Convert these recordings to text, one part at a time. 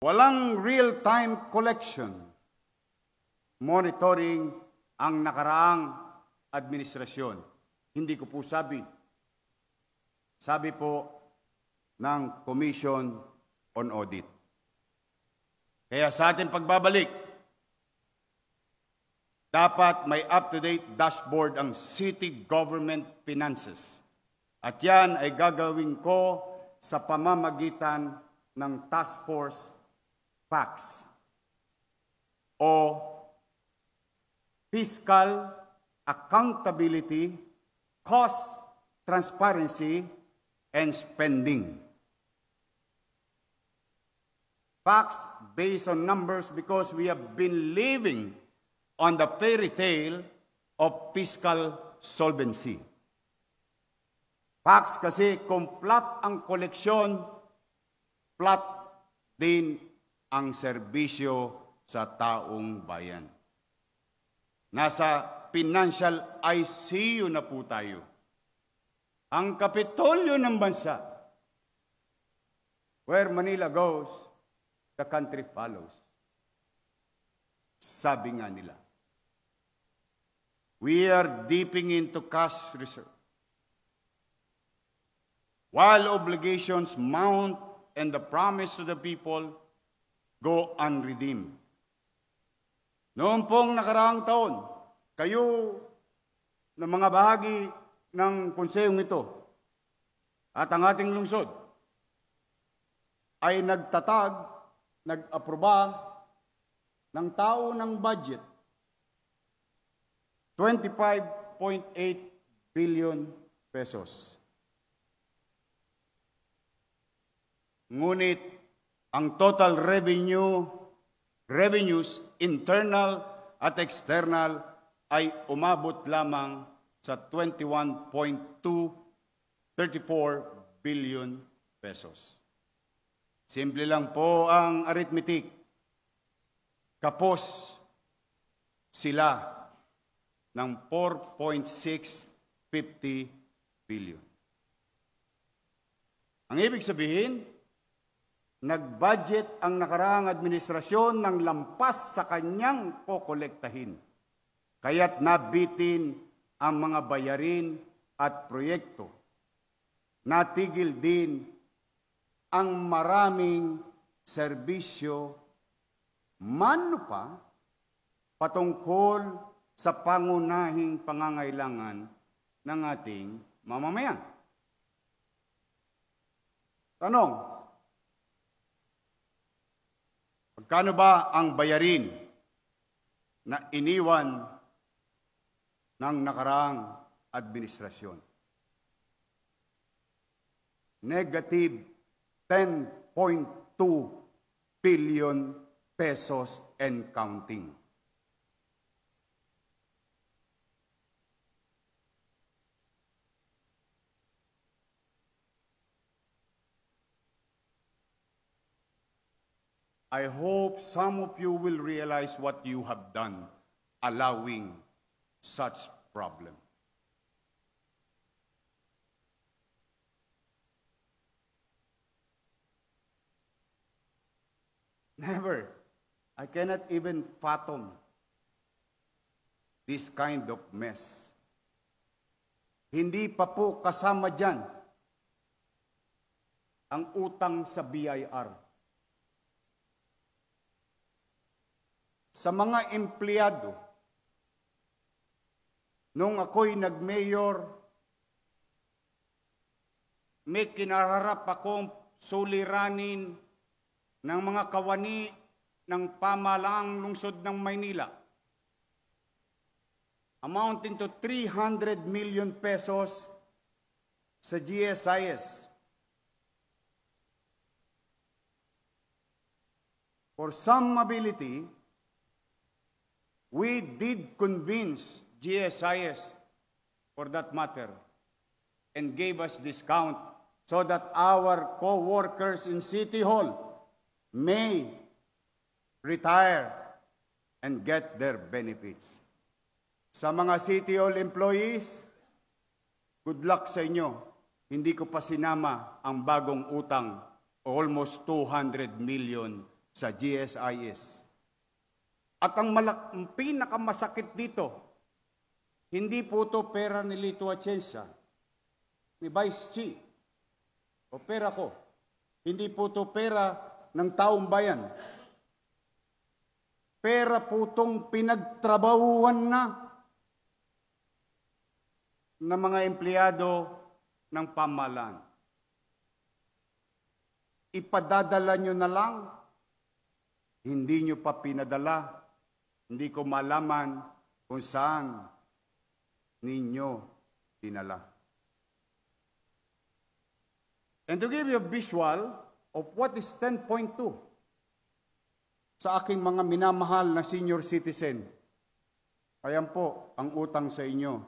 Walang real-time collection, monitoring ang nakaraang administrasyon. Hindi ko po sabi. Sabi po ng Commission on Audit. Kaya sa ating pagbabalik, dapat may up-to-date dashboard ang city government finances. At yan ay gagawin ko sa pamamagitan ng Task Force PACS o Fiscal Accountability, Cost Transparency, and Spending. Facts based on numbers because we have been living on the fairy tale of fiscal solvency. Facts kasi kung flat ang koleksyon, flat din ang serbisyo sa taong bayan. Nasa financial ICU na po tayo. Ang kapitolyo ng bansa, where Manila goes, the country follows. Sabi nga nila. We are dipping into cash reserve. While obligations mount and the promise to the people go unredeemed. Noong pong nakaraang taon, kayo na mga bahagi ng konsehong ito at ang ating lungsod ay nag-aproba ng tao ng budget 25.8 billion pesos. Ngunit ang total revenues, internal at external, ay umabot lamang sa 21.234 billion pesos. Simple lang po ang arithmetic. Kapos sila ng 4.650 billion. Ang ibig sabihin, nag-budget ang nakaraang administrasyon ng lampas sa kanyang kokolektahin. Kaya't nabitin ang mga bayarin at proyekto. Natigil din ang maraming serbisyo mano pa patungkol sa pangunahing pangangailangan ng ating mamamayan. Tanong, magkano ba ang bayarin na iniwan ng nakaraang administrasyon? Negative 10.2 billion pesos and counting. I hope some of you will realize what you have done, allowing such problem. Never. I cannot even fathom this kind of mess. Hindi pa po kasama dyan ang utang sa BIR. Sa mga empleyado, nung ako'y nag-mayor, may kinararap akong suliranin ng mga kawani ng pamahalaang lungsod ng Maynila, amounting to 300 million pesos sa GSIS. For some ability, we did convince GSIS, for that matter, and gave us discount so that our co-workers in City Hall may retire and get their benefits. Sa mga City Hall employees, good luck sa inyo. Hindi ko pa sinama ang bagong utang, almost 200 million sa GSIS. At ang pinakamasakit dito, hindi po ito pera ni Lito Atienza, ni Vice Chief, o pera ko. Hindi po ito pera ng taong bayan. Pera po itong pinagtrabahuan na ng mga empleyado ng pamahalaan. Ipadadala nyo na lang, hindi nyo pa pinadala, hindi ko malaman kung saan ninyo dinala. And to give you a visual of what is 10.2 sa aking mga minamahal na senior citizen, ayan po ang utang sa inyo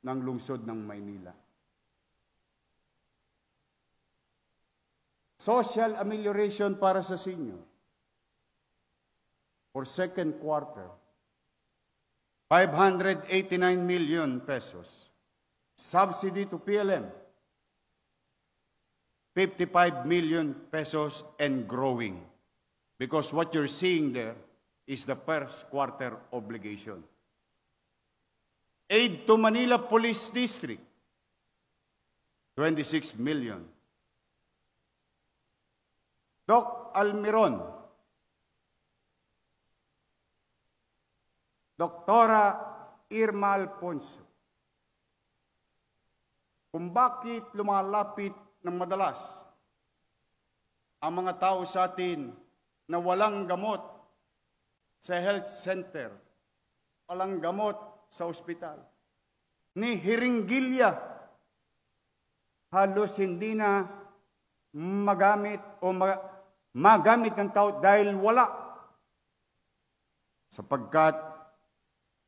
ng lungsod ng Maynila. Social amelioration para sa senior for second quarter, 589 million pesos. Subsidy to PLM, 55 million pesos and growing. Because what you're seeing there is the first quarter obligation. Aid to Manila Police District, 26 million. Doc Almiron, Doktora Irma Alfonso, kung bakit lumalapit ng madalas ang mga tao sa atin na walang gamot sa health center, walang gamot sa ospital, ni Hiringgilya, halos hindi na magamit o magamit ng tao dahil wala. Sapagkat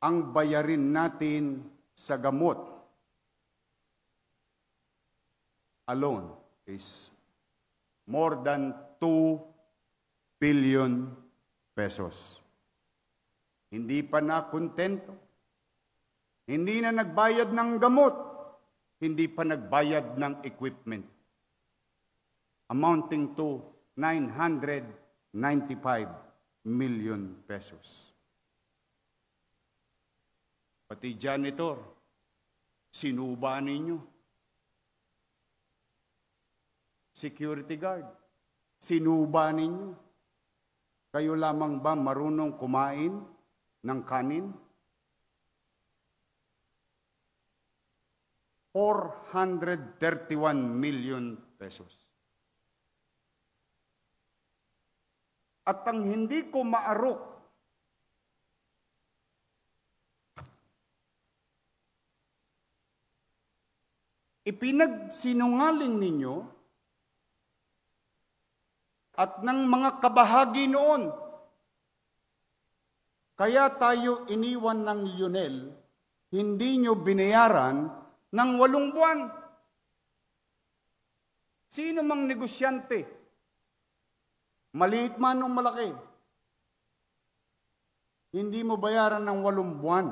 ang bayarin natin sa gamot alone is more than 2 billion pesos. Hindi pa na kontento. Hindi na nagbayad ng gamot. Hindi pa nagbayad ng equipment. Amounting to 995 million pesos. Pati janitor, sinuba ninyo. Security guard, sinuba ninyo. Kayo lamang ba marunong kumain ng kanin? 431 million pesos. At ang hindi ko maarok, ipinagsinungaling ninyo at ng mga kabahagi noon. Kaya tayo iniwan ng Lionel, hindi nyo binayaran ng 8 buwan. Sino mang negosyante, maliit man o malaki, hindi mo bayaran ng 8 buwan,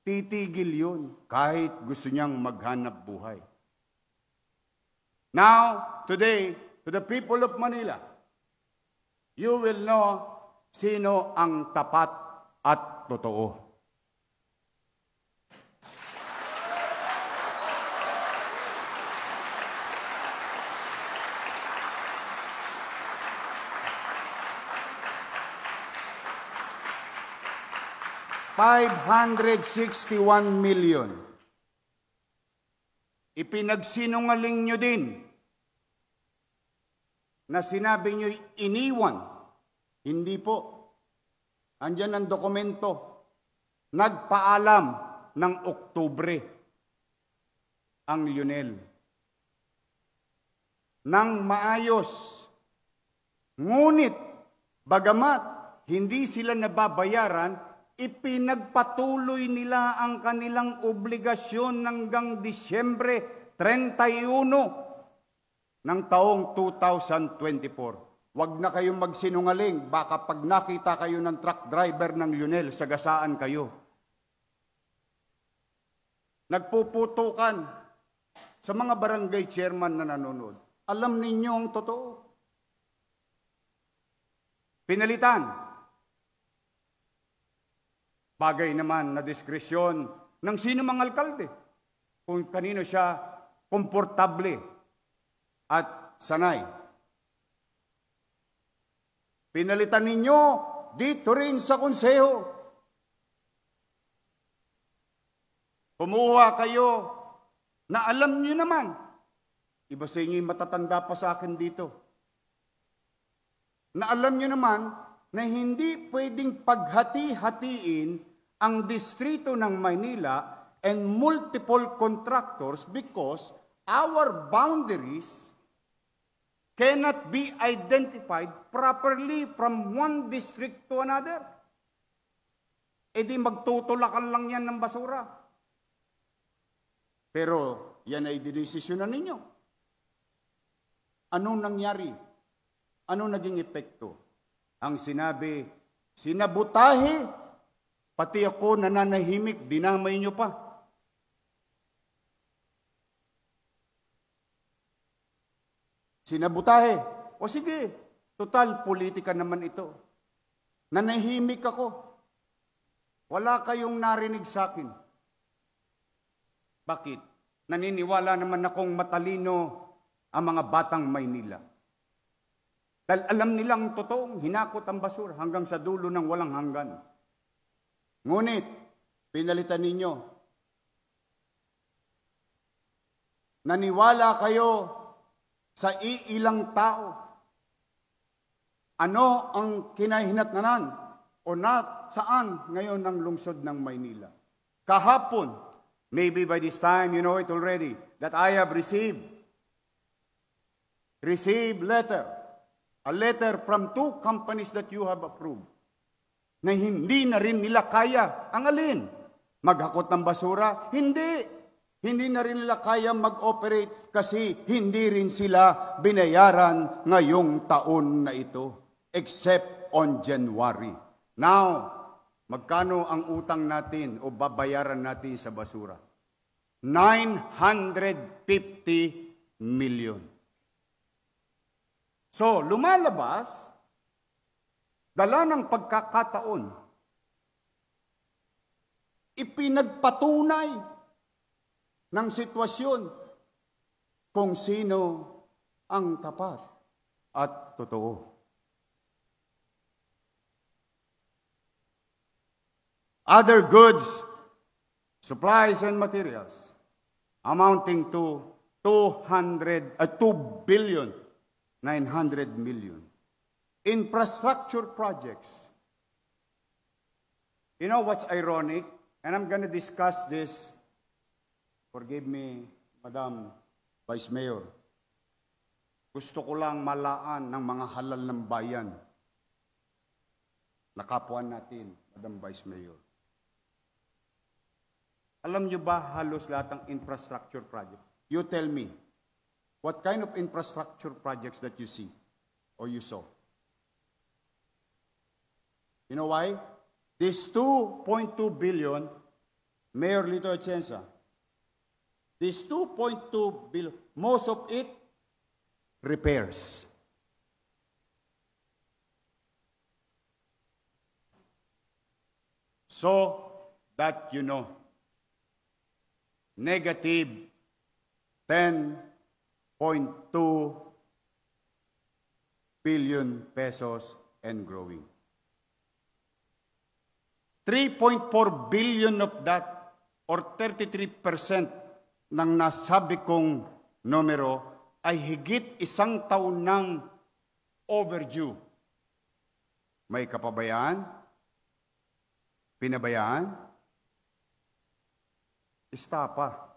titigil yun kahit gusto niyang maghanap buhay. Now, today, to the people of Manila, you will know sino ang tapat at totoo. $561 million. Ipinagsinungaling nyo din na sinabi nyo iniwan. Hindi po. Andyan ang dokumento. Nagpaalam ng Oktubre ang Lionel. Nang maayos. Ngunit, bagamat hindi sila nababayaran, ipinagpatuloy nila ang kanilang obligasyon hanggang Disyembre 31 ng taong 2024. Huwag na kayong magsinungaling, baka pag nakita kayo ng truck driver ng Lionel, sagasaan kayo. Nagpuputukan sa mga barangay chairman na nanonood. Alam ninyo ang totoo. pinalitan. Bagay naman na diskresyon ng sino mang alkalde kung kanino siya komportable at sanay. Pinalitan ninyo dito rin sa konseho. Kumuha kayo na alam niyo naman. Iba sa inyo yung matatanda pa sa akin dito. Na alam niyo naman na hindi pwedeng paghati-hatiin ang distrito ng Maynila and multiple contractors because our boundaries cannot be identified properly from one district to another. E di magtutulakan lang yan ng basura. Pero yan ay dinesisyonan ninyo. Anong nangyari? Anong naging epekto? Ang sinabi, sinabutahe, pati ako nananahimik, dinamay nyo pa. Sinabutahe. O sige, total politika naman ito. Nanahimik ako. Wala kayong narinig sa akin. Bakit? Naniniwala naman akong matalino ang mga batang Maynila. Dahil alam nilang totoong hinakot ang basura hanggang sa dulo ng walang hanggan. Ngunit, pinalitan ninyo. Naniwala kayo sa iilang tao. Ano ang kinahinatnanan o saan ngayon ang lungsod ng Maynila? Kahapon, maybe by this time you know it already, that I have received a letter from 2 companies that you have approved, na hindi na rin nila kaya. Ang alin? Maghakot ng basura? Hindi. Hindi na rin nila kaya mag-operate kasi hindi rin sila binayaran ngayong taon na ito, except on January. Now, magkano ang utang natin o babayaran natin sa basura? 950 million. So, lumalabas, dala ng pagkakataon, ipinagpatunay ng sitwasyon kung sino ang tapat at totoo. Other goods, supplies and materials amounting to 2 billion 900 million. Infrastructure projects. You know what's ironic? And I'm going to discuss this. Forgive me, Madam Vice Mayor. Gusto ko lang malaan ng mga halal ng bayan na kapwa natin, Madam Vice Mayor. Alam nyo ba halos lahat ng infrastructure project? You tell me, what kind of infrastructure projects that you see or you saw? You know why? This 2.2 billion, Mayor Lito Atienza, this 2.2 billion, most of it, repairs. So that you know, negative 10.2 billion pesos and growing. 3.4 billion of that, or 33% ng nasabi kong numero, ay higit 1 taon ng overdue. May kapabayaan? Pinabayaan? Istapa.